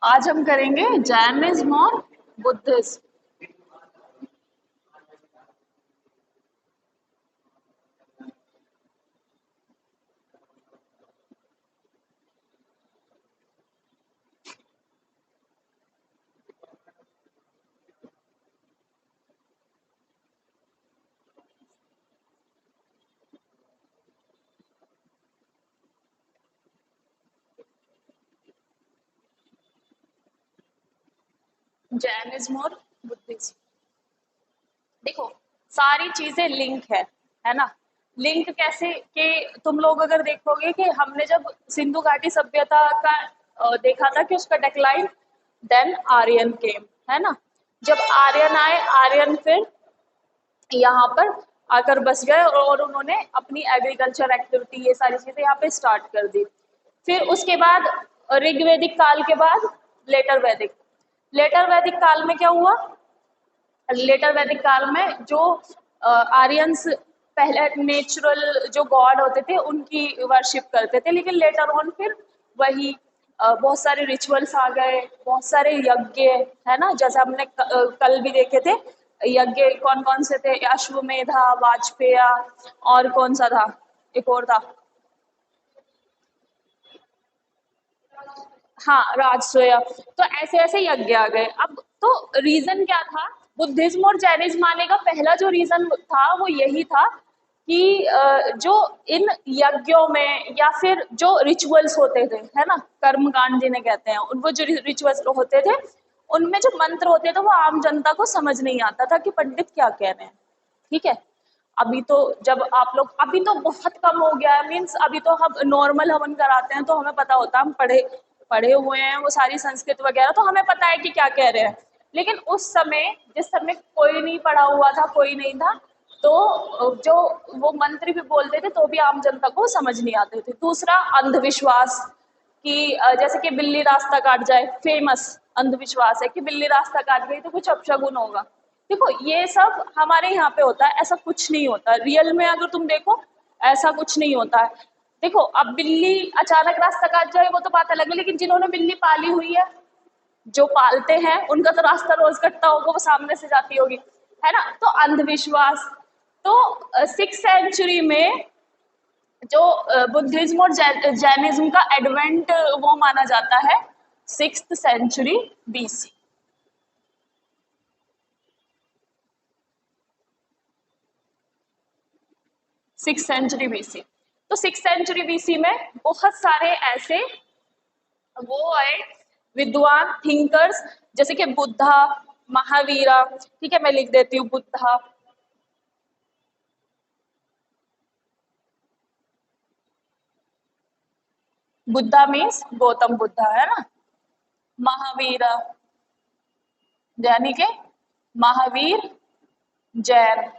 आज हम करेंगे जैनिज्म और बुद्धिज्म। जैनिज्म और बुद्धिज्म, देखो सारी चीजें लिंक है ना। लिंक कैसे कि तुम लोग अगर देखोगे कि हमने जब सिंधु घाटी सभ्यता का देखा था कि उसका डिक्लाइन, देन आर्यन केम, है ना। जब आर्यन आए, आर्यन फिर यहाँ पर आकर बस गए और उन्होंने अपनी एग्रीकल्चर एक्टिविटी ये सारी चीजें यहाँ पे स्टार्ट कर दी। फिर उसके बाद ऋग्वेदिक काल के बाद लेटर वैदिक काल में क्या हुआ? लेटर वैदिक काल में जो आर्यंस पहले नेचुरल जो गॉड होते थे उनकी वर्शिप करते थे, लेकिन लेटर ऑन फिर वही बहुत सारे रिचुअल्स आ गए, बहुत सारे यज्ञ, है ना। जैसे हमने कल भी देखे थे यज्ञ कौन कौन से थे, अश्वमेधा, वाजपेय और कौन सा था, एक और था, हाँ राजसूय। तो ऐसे ऐसे यज्ञ आ गए। अब तो रीजन क्या था? बुद्धिज्म और जैनिज्म आने का पहला जो रीजन था वो यही था कि जो इन यज्ञों में या फिर जो रिचुअल्स होते थे, है ना, कर्मकांड जिन्हें कहते हैं, वो जो रिचुअल्स होते थे उनमें जो मंत्र होते थे वो आम जनता को समझ नहीं आता था कि पंडित क्या कह रहे हैं। ठीक है। अभी तो जब आप लोग, अभी तो बहुत कम हो गया है, मीन्स अभी तो हम नॉर्मल हवन कराते हैं तो हमें पता होता है, हम पढ़े पढ़े हुए हैं वो सारी संस्कृत वगैरह, तो हमें पता है कि क्या कह रहे हैं। लेकिन उस समय, जिस समय कोई नहीं पढ़ा हुआ था, कोई नहीं था, तो जो वो मंत्र भी बोलते थे तो भी आम जनता को समझ नहीं आते थे। दूसरा अंधविश्वास कि जैसे कि बिल्ली रास्ता काट जाए, फेमस अंधविश्वास है कि बिल्ली रास्ता काट गई तो कुछ अपशगुन होगा। देखो ये सब हमारे यहाँ पे होता है, ऐसा कुछ नहीं होता रियल में। अगर तुम देखो ऐसा कुछ नहीं होता है। देखो अब बिल्ली अचानक रास्ता काट जाए वो तो बात अलग है, लेकिन जिन्होंने बिल्ली पाली हुई है, जो पालते हैं, उनका तो रास्ता रोज कटता होगा, वो सामने से जाती होगी, है ना। तो अंधविश्वास। तो 6th सेंचुरी में जो बुद्धिज्म और जैनिज्म का एडवेंट वो माना जाता है 6th century BC। 6th century BC। तो 6th सेंचुरी BC में बहुत सारे ऐसे वो आए विद्वान थिंकर्स, जैसे कि बुद्धा, महावीरा। ठीक है, मैं लिख देती हूँ बुद्धा, बुद्धा मीन्स गौतम बुद्धा, है ना। महावीरा यानी के महावीर जैन,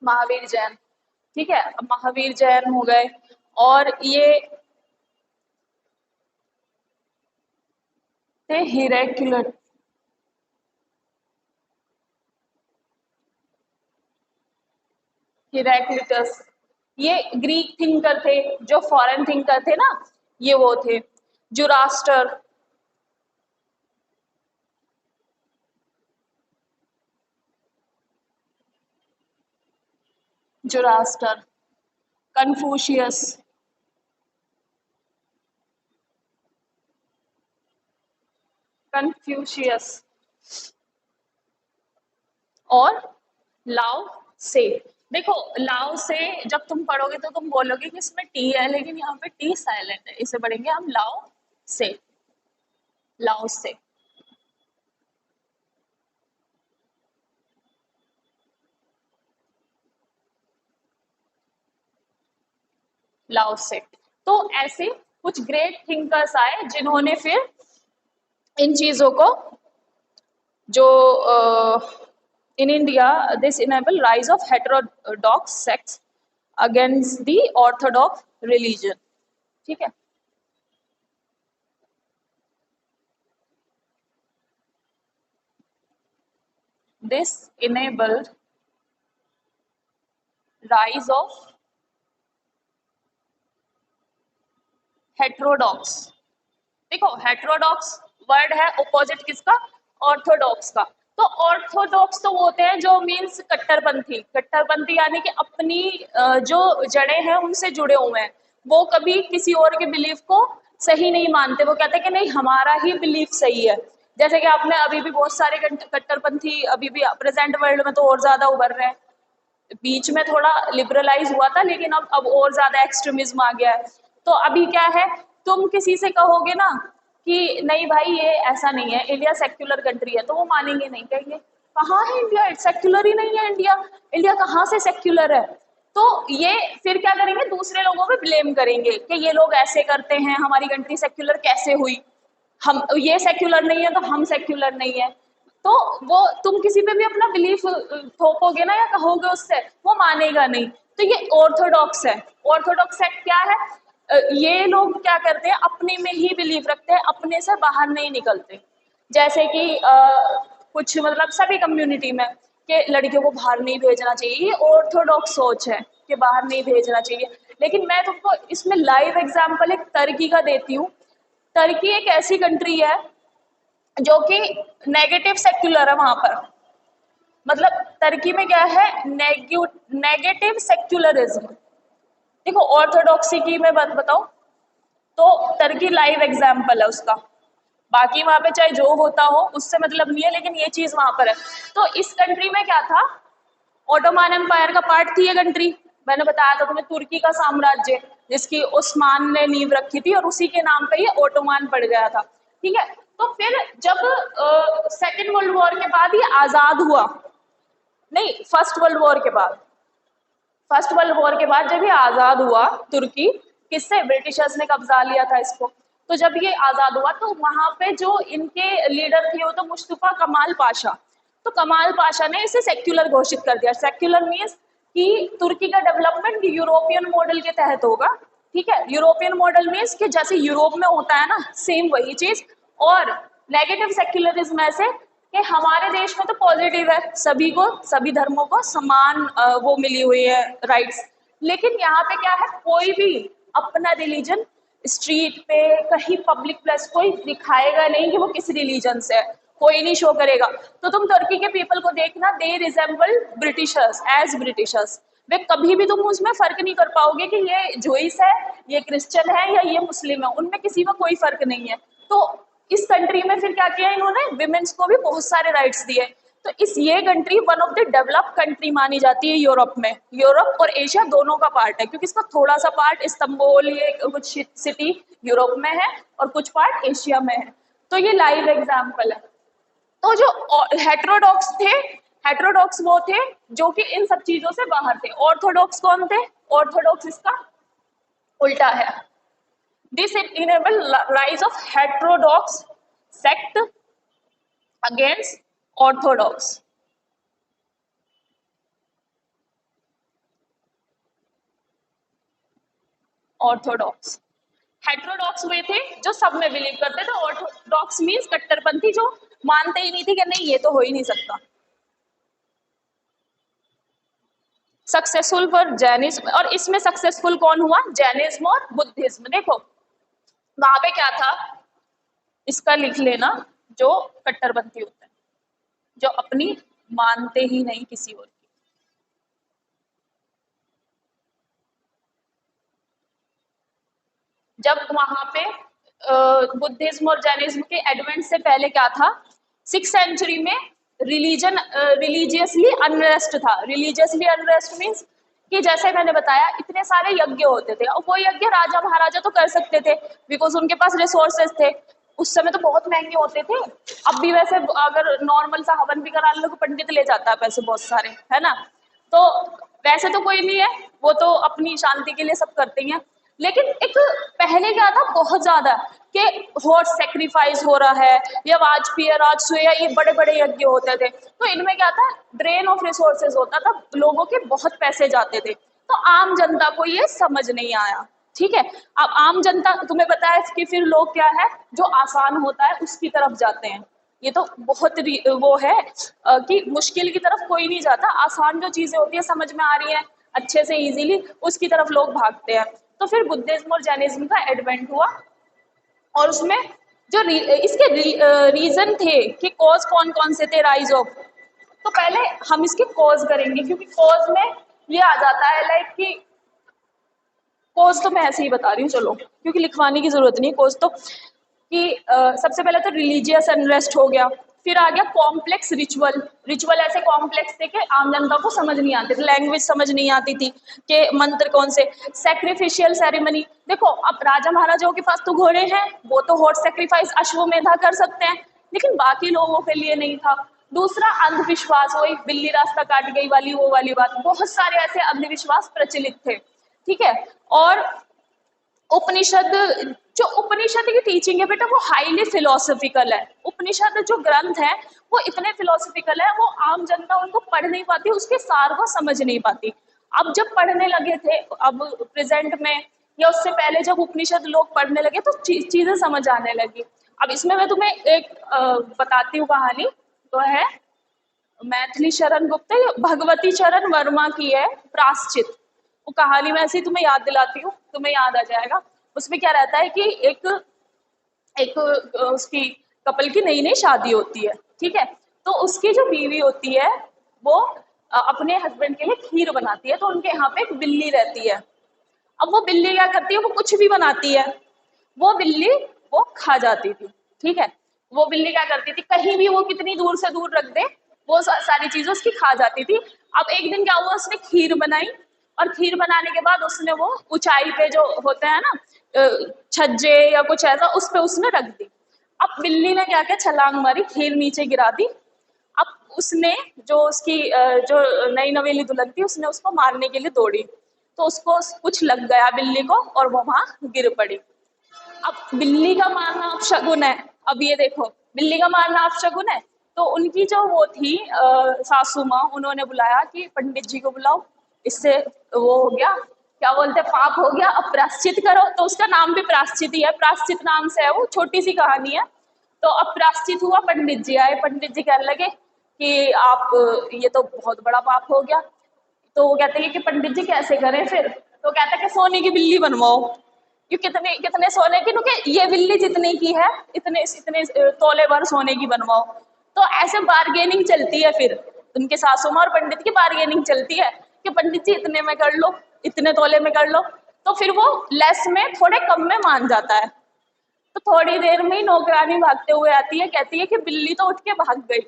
महावीर जैन। ठीक है, अब महावीर जैन हो गए। और ये थे हिरेक्युलस, हिरेक्लिटस। ये ग्रीक थिंकर थे, जो फॉरेन थिंकर थे ना, ये वो थे। जुरास्टर, जुरास्टर, कन्फ्यूशियस, कन्फ्यूशियस और लाओ से। देखो लाओ से जब तुम पढ़ोगे तो तुम बोलोगे कि इसमें टी है, लेकिन यहाँ पे टी साइलेंट है, इसे पढ़ेंगे हम लाओ से, लाओ से। लाओ से। तो ऐसे कुछ ग्रेट थिंकर्स आए जिन्होंने फिर इन चीजों को, जो in India this enable rise of heterodox sects against the orthodox religion. ठीक है। This enabled rise of heterodox। देखो हेटेरोडॉक्स वर्ड है ऑपोजिट किसका, ऑर्थोडॉक्स का। तो ऑर्थोडॉक्स तो वो होते हैं जो मीन्स कट्टरपंथी, कट्टरपंथी यानी कि अपनी जो जड़ें हैं उनसे जुड़े हुए हैं, वो कभी किसी और के बिलीफ को सही नहीं मानते, वो कहते हैं कि नहीं हमारा ही बिलीफ सही है। जैसे कि आपने अभी भी बहुत सारे कट्टरपंथी अभी भी प्रेजेंट वर्ल्ड में तो और ज्यादा उभर रहे हैं, बीच में थोड़ा लिबरलाइज हुआ था लेकिन अब और ज्यादा एक्सट्रीमिज्म आ गया है। तो अभी क्या है, तुम किसी से कहोगे ना कि नहीं भाई ये ऐसा नहीं है, इंडिया सेक्युलर कंट्री है, तो वो मानेंगे नहीं, कहेंगे कहाँ है इंडिया, सेक्युलर ही नहीं है इंडिया, इंडिया कहाँ से सेक्युलर है। तो ये फिर क्या करेंगे, दूसरे लोगों पे ब्लेम करेंगे कि ये लोग ऐसे करते हैं, हमारी कंट्री सेक्युलर कैसे हुई, हम ये सेक्युलर नहीं है तो हम सेक्युलर नहीं है। तो वो तुम किसी पे भी अपना बिलीफ थोपोगे ना या कहोगे उससे, वो मानेगा नहीं। तो ये ऑर्थोडॉक्स है। ऑर्थोडॉक्स सेक्ट क्या है, ये लोग क्या करते हैं, अपने में ही बिलीव रखते हैं, अपने से बाहर नहीं निकलते। जैसे कि कुछ मतलब सभी कम्युनिटी में कि लड़कियों को बाहर नहीं भेजना चाहिए, ये ऑर्थोडॉक्स सोच है कि बाहर नहीं भेजना चाहिए। लेकिन मैं तुमको इसमें लाइव एग्जांपल एक टर्की का देती हूँ। टर्की एक ऐसी कंट्री है जो कि नेगेटिव सेक्युलर है वहां पर, मतलब टर्की में क्या है, नेगेटिव सेक्युलरिज्म। देखो ऑर्थोडॉक्सी की मैं बात बताऊं तो टर्की लाइव एग्जाम्पल है उसका, बाकी वहां पे चाहे जो होता हो उससे मतलब नहीं है, लेकिन ये चीज वहां पर है। तो इस कंट्री में क्या था, ओटोमान एम्पायर का पार्ट थी ये कंट्री, मैंने बताया था तुम्हें, तुर्की का साम्राज्य जिसकी उस्मान ने नींव रखी थी और उसी के नाम पे ये ओटोमान पड़ गया था। ठीक है, तो फिर जब सेकेंड वर्ल्ड वॉर के बाद ये आजाद हुआ, नहीं फर्स्ट वर्ल्ड वॉर के बाद, फर्स्ट वर्ल्ड वॉर के बाद जब ये आजाद हुआ तुर्की, किससे, ब्रिटिशर्स ने कब्जा लिया था इसको। तो जब ये आजाद हुआ तो वहां पे जो इनके लीडर थे वो तो मुस्तफा कमाल पाशा, तो कमाल पाशा ने इसे सेक्युलर घोषित कर दिया। सेक्युलर मीन्स कि तुर्की का डेवलपमेंट यूरोपियन मॉडल के तहत होगा। ठीक है, यूरोपियन मॉडल मीन्स कि जैसे यूरोप में होता है ना, सेम वही चीज। और नेगेटिव सेक्युलरिज्म ऐसे कि हमारे देश में तो पॉजिटिव है, सभी को, सभी धर्मों को समान वो मिली हुई है राइट्स, लेकिन यहाँ पे क्या है, कोई भी अपना रिलीजन स्ट्रीट पे कहीं पब्लिक प्लेस कोई दिखाएगा नहीं कि वो किस रिलीजन से है, कोई नहीं शो करेगा। तो तुम तुर्की के पीपल को देखना, they resemble Britishers as Britishers, वे कभी भी तुम उसमें फर्क नहीं कर पाओगे कि ये जोइस है, ये क्रिश्चियन है या ये मुस्लिम है, उनमें किसी में कोई फर्क नहीं है। तो इस कंट्री में फिर क्या किया इन्होंने, विमेन्स को भी बहुत सारे राइट्स दिए। तो इस ये country one of the developed country मानी जाती है यूरोप में, यूरोप और एशिया दोनों का पार्ट है, क्योंकि इसका थोड़ा सा पार्ट इस्तांबुल, ये कुछ सिटी यूरोप में है और कुछ पार्ट एशिया में है। तो ये लाइव एग्जाम्पल है। तो जो हेट्रोडॉक्स थे, हेट्रोडॉक्स वो थे जो कि इन सब चीजों से बाहर थे। ऑर्थोडॉक्स कौन थे, ऑर्थोडॉक्स इसका उल्टा है। This enabled rise of heterodox sect against orthodox. Orthodox, heterodox वे थे जो सब में बिलीव करते थे, ऑर्थोडॉक्स मीन्स कट्टरपंथी जो मानते ही नहीं थे कि नहीं ये तो हो ही नहीं सकता। सक्सेसफुल फॉर जैनिज्म, और इसमें सक्सेसफुल कौन हुआ, जैनिज्म और बुद्धिज्म। देखो वहां पे क्या था, इसका लिख लेना, जो कट्टरपंथी होते हैं, जो अपनी मानते ही नहीं किसी और की। जब वहां पे बुद्धिज्म और जैनिज्म के एडवेंट से पहले क्या था, 6th सेंचुरी में रिलीजियसली अनरेस्ट था। रिलीजियसली अनरेस्ट मीन्स कि जैसे मैंने बताया इतने सारे यज्ञ होते थे, और वो यज्ञ राजा महाराजा तो कर सकते थे बिकॉज उनके पास रिसोर्सेज थे। उस समय तो बहुत महंगे होते थे, अब भी वैसे अगर नॉर्मल सा हवन भी करा लो तो पंडित ले जाता है पैसे बहुत सारे, है ना। तो वैसे तो कोई नहीं है, वो तो अपनी शांति के लिए सब करते हैं। लेकिन एक पहले क्या था, बहुत ज्यादा कि हॉर्स सेक्रीफाइस हो रहा है, या वाजपेयी राजसूय, ये बड़े बड़े यज्ञ होते थे। तो इनमें क्या था, ड्रेन ऑफ रिसोर्सेज होता था, लोगों के बहुत पैसे जाते थे। तो आम जनता को ये समझ नहीं आया। ठीक है, अब आम जनता, तुम्हें पता है कि फिर लोग क्या है, जो आसान होता है उसकी तरफ जाते हैं। ये तो बहुत वो है कि मुश्किल की तरफ कोई नहीं जाता, आसान जो चीजें होती है समझ में आ रही है अच्छे से इजीली, उसकी तरफ लोग भागते हैं। तो फिर बुद्धिज्म और जैनिज्म का एडवेंट हुआ, और उसमें इसके रीजन थे कि कॉज कौन कौन से थे राइज ऑफ। तो पहले हम इसके कॉज करेंगे, क्योंकि कॉज में ये आ जाता है लाइक कि कॉज तो मैं ऐसे ही बता रही हूँ चलो, क्योंकि लिखवाने की जरूरत नहीं कॉज तो, कि सबसे पहले तो रिलीजियस अनरेस्ट हो गया, फिर आ गया कॉम्प्लेक्स रिचुअल। रिचुअल ऐसे कॉम्प्लेक्स थे कि आम जनता को समझ नहीं आते थे, लैंग्वेज समझ नहीं आती थी कि मंत्र कौन से। सैक्रिफिशियल सेरेमनी, देखो अब राजा महाराजाओं के पास तो घोड़े हैं, वो तो हॉर्स सैक्रिफाइस अश्वमेधा कर सकते हैं, लेकिन बाकी लोगों के लिए नहीं था। दूसरा अंधविश्वास, वही बिल्ली रास्ता काट गई वाली वो वाली बात, बहुत सारे ऐसे अंधविश्वास प्रचलित थे, ठीक है। और उपनिषद, जो उपनिषद की टीचिंग है बेटा वो हाईली फिलोसफिकल है। उपनिषद जो ग्रंथ है वो इतने फिलोसफिकल है, वो आम जनता उनको पढ़ नहीं पाती, उसके सार को समझ नहीं पाती। अब जब पढ़ने लगे थे, अब प्रेजेंट में या उससे पहले जब उपनिषद लोग पढ़ने लगे तो चीजें समझ आने लगी। अब इसमें मैं तुम्हें एक बताती हूँ कहानी, तो है मैथिली शरण गुप्ता या भगवती चरण वर्मा की है प्रायश्चित। वो कहानी में ऐसे ही तुम्हें याद दिलाती हूँ, तुम्हें याद आ जाएगा। उसमें क्या रहता है कि एक एक उसकी कपल की नई नई शादी होती है, ठीक है। तो उसकी जो बीवी होती है वो अपने हस्बैंड के लिए खीर बनाती है, तो उनके यहाँ पे एक बिल्ली रहती है। अब वो बिल्ली क्या करती है, वो कुछ भी बनाती है, वो बिल्ली वो खा जाती थी, ठीक है। वो बिल्ली क्या करती थी, कहीं भी वो कितनी दूर से दूर रख दे वो सारी चीजें उसकी खा जाती थी। अब एक दिन क्या हुआ, उसने खीर बनाई, और खीर बनाने के बाद उसने वो ऊंचाई पे जो होते हैं ना छज्जे या कुछ ऐसा, उस पे उसने रख दी। अब बिल्ली ने क्या किया, छलांग मारी, खीर नीचे गिरा दी। अब उसने जो उसकी जो नई नवेली दुल्हन थी उसने उसको मारने के लिए दौड़ी, तो उसको कुछ लग गया बिल्ली को और वो वहां गिर पड़ी। अब बिल्ली का मारना अपशगुन है। अब ये देखो, बिल्ली का मारना अपशगुन है, तो उनकी जो वो थी सासू माँ, उन्होंने बुलाया कि पंडित जी को बुलाओ, इससे वो हो गया, क्या बोलते हैं, पाप हो गया, अब प्रायश्चित करो। तो उसका नाम भी प्रायश्चित ही है, प्रायश्चित नाम से है, वो छोटी सी कहानी है। तो अब प्रायश्चित हुआ, पंडित जी आए, पंडित जी कहने लगे कि आप ये तो बहुत बड़ा पाप हो गया। तो वो कहते हैं कि पंडित जी कैसे करें फिर, तो कहता है कि सोने की बिल्ली बनवाओ। ये कितने कितने सोने की, क्योंकि ये बिल्ली जितने की है इतने इतने तोले भर सोने की बनवाओ। तो ऐसे बार्गेनिंग चलती है, फिर उनके सासू माँ और पंडित की बार्गेनिंग चलती है कि पंडित जी इतने में कर लो, इतने तोले में कर लो। तो फिर वो लेस में थोड़े कम में मान जाता है। तो थोड़ी देर में ही नौकरानी भागते हुए आती है, कहती है कि बिल्ली तो उठ के भाग गई।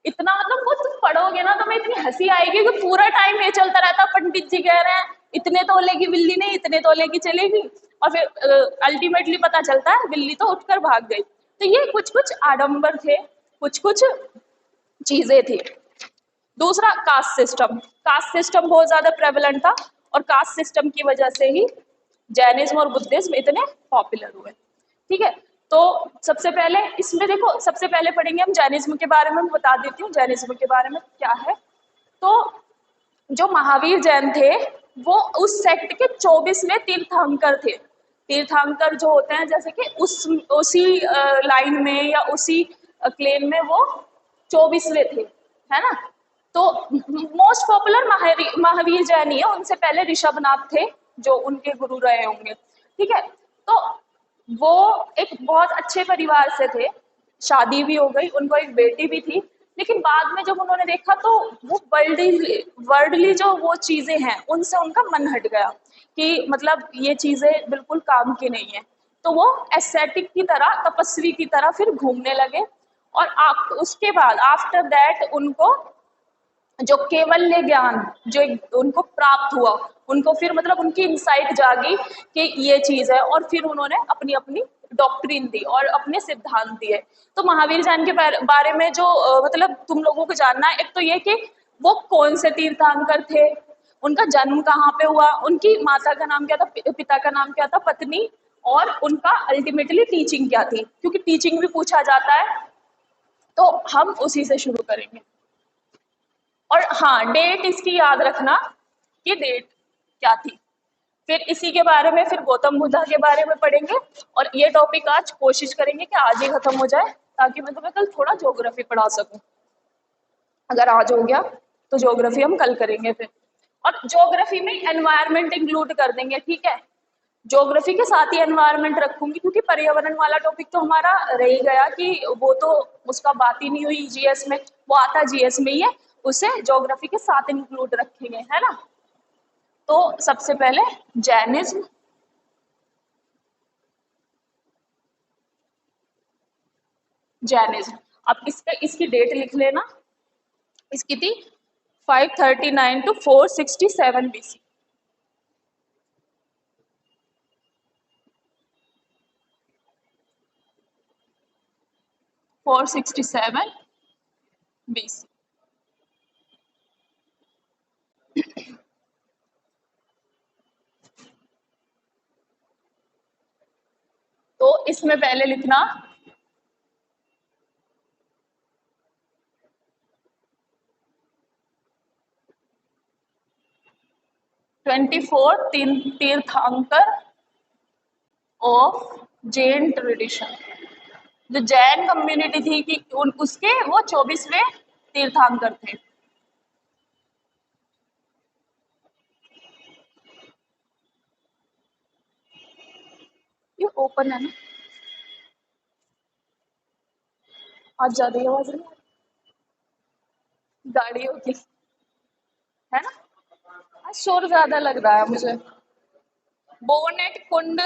इतना मतलब वो तुम पढ़ोगे ना तो मैं इतनी हंसी आएगी कि पूरा टाइम ये चलता रहता, पंडित जी कह रहे हैं इतने तोले की बिल्ली नहीं इतने तोले की चलेगी, और फिर अल्टीमेटली पता चलता है बिल्ली तो उठकर भाग गई। तो ये कुछ कुछ आडंबर थे, कुछ कुछ चीजें थी। दूसरा कास्ट सिस्टम, कास्ट सिस्टम बहुत ज्यादा प्रेवलेंट था, और कास्ट सिस्टम की वजह से ही जैनिज्म और बुद्धिज्म इतने पॉपुलर हुए, ठीक है। तो सबसे पहले इसमें देखो, सबसे पहले पढ़ेंगे हम जैनिज्म के बारे में, बता देती हूँ जैनिज्म के बारे में क्या है। तो जो महावीर जैन थे वो उस सेक्ट के 24वें तीर्थंकर थे। तीर्थंकर जो होते हैं जैसे कि उसी लाइन में या उसी क्लेन में वो 24वें थे, है ना। तो मोस्ट पॉपुलर महावीर जैन ही है, उनसे पहले ऋषभनाथ थे जो उनके गुरु रहे होंगे, ठीक है। तो वो एक बहुत अच्छे परिवार से थे, शादी भी हो गई, उनको एक बेटी भी थी। लेकिन बाद में जब उन्होंने देखा तो वो वर्ल्डली जो वो चीजें हैं उनसे उनका मन हट गया कि मतलब ये चीजें बिल्कुल काम की नहीं है। तो वो एस्थेटिक की तरह, तपस्वी की तरह फिर घूमने लगे। और उसके बाद आफ्टर दैट उनको जो केवल्य ज्ञान जो उनको प्राप्त हुआ, उनको फिर मतलब उनकी इंसाइट जागी कि ये चीज है, और फिर उन्होंने अपनी अपनी डॉक्ट्रिन दी और अपने सिद्धांत दिए। तो महावीर जैन के बारे में जो मतलब तुम लोगों को जानना है, एक तो ये कि वो कौन से तीर्थंकर थे, उनका जन्म कहाँ पे हुआ, उनकी माता का नाम क्या था, पिता का नाम क्या था, पत्नी, और उनका अल्टीमेटली टीचिंग क्या थी, क्योंकि टीचिंग भी पूछा जाता है। तो हम उसी से शुरू करेंगे। और हाँ, डेट इसकी याद रखना कि डेट क्या थी। फिर इसी के बारे में फिर गौतम बुद्धा के बारे में पढ़ेंगे, और ये टॉपिक आज कोशिश करेंगे कि आज ही खत्म हो जाए, ताकि मैं तुम्हें कल थोड़ा ज्योग्राफी पढ़ा सकूं। अगर आज हो गया तो ज्योग्राफी हम कल करेंगे फिर। और ज्योग्राफी में एनवायरनमेंट इंक्लूड कर देंगे, ठीक है। ज्योग्राफी के साथ ही एनवायरनमेंट रखूंगी, क्योंकि पर्यावरण वाला टॉपिक तो हमारा रह ही गया कि वो तो उसका बात ही नहीं हुई जीएस में, वो आता जीएस में ही है, उसे ज्योग्राफी के साथ इंक्लूड रखेंगे, है ना। तो सबसे पहले जैनिज्म, जैनिज्म। अब इसका इसकी डेट लिख लेना, इसकी थी 539 टू 467 बीसी। 467 बीसी। तो इसमें पहले लिखना 24 तीर्थंकर ऑफ जैन ट्रेडिशन। जो जैन कम्युनिटी थी कि उसके वो 24वें तीर्थंकर थे। ये ओपन है ना, आज ज्यादा ही आवाज नहीं आ रही गाड़ियों की, है ना। आज शोर ज्यादा लग रहा है मुझे। Bonnet Kund,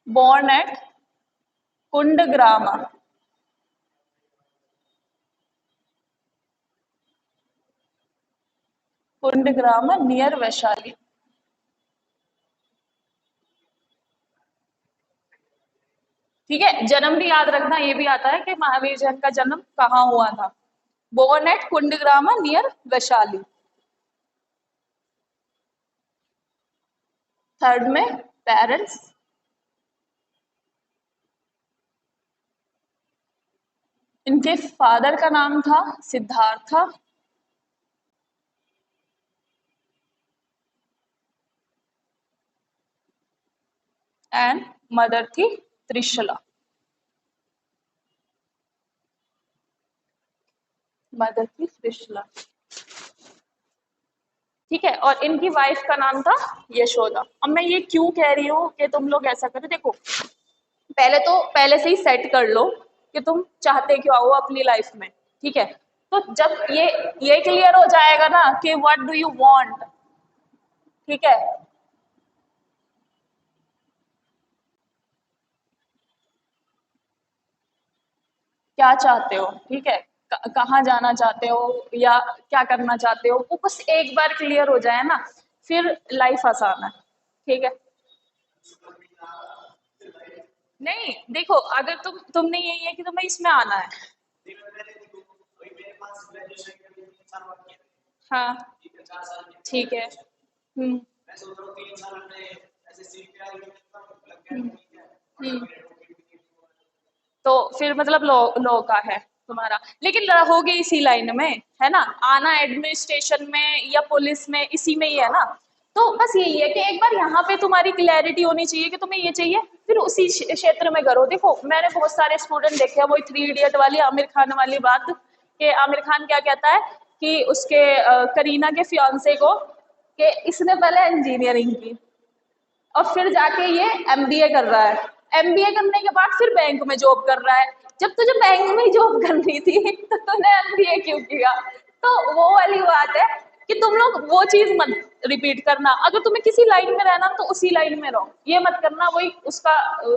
born at Kundagrama, Kundagrama near Vaishali. ठीक है, जन्म भी याद रखना, ये भी आता है कि महावीर जैन का जन्म कहाँ हुआ था। Born at Kundagrama near Vaishali. Third में पेरेंट्स, इनके फादर का नाम था सिद्धार्था एंड मदर थी त्रिशला। मदर थी त्रिशला, ठीक है। और इनकी वाइफ का नाम था यशोदा। अब मैं ये क्यों कह रही हूँ कि तुम लोग ऐसा करो, देखो पहले तो पहले से ही सेट कर लो कि तुम चाहते क्या हो अपनी लाइफ में, ठीक है। तो जब ये क्लियर हो जाएगा ना कि व्हाट डू यू वांट, ठीक है, क्या चाहते हो, ठीक है, कहाँ जाना चाहते हो या क्या करना चाहते हो, वो बस एक बार क्लियर हो जाए ना, फिर लाइफ आसान है, ठीक है। नहीं देखो, अगर तुमने यही है कि तुम्हें इसमें आना है, हाँ, ठीक है। हम्म। हम्म। हम्म। तो फिर मतलब लो लो का है तुम्हारा, लेकिन रहोगे इसी लाइन में, है ना। आना एडमिनिस्ट्रेशन में या पुलिस में, इसी में ही है ना। तो बस यही है कि एक बार यहाँ पे तुम्हारी क्लैरिटी होनी चाहिए कि तुम्हें ये चाहिए, फिर उसी क्षेत्र में करो। देखो मैंने बहुत सारे स्टूडेंट देखे हैं, वही 3 इडियट वाली आमिर खान वाली बात, कि आमिर खान क्या कहता है कि उसके करीना के फियांसे को, कि इसने पहले इंजीनियरिंग की और फिर जाके ये एमबीए कर रहा है, एमबीए करने के बाद फिर बैंक में जॉब कर रहा है। जब तुझे बैंक में ही जॉब करनी थी तो तूने एमबीए क्यों किया। तो वो वाली बात है कि तुम लोग वो चीज मत रिपीट करना। अगर तुम्हें किसी लाइन में रहना तो उसी लाइन में रहो, ये मत करना वही उसका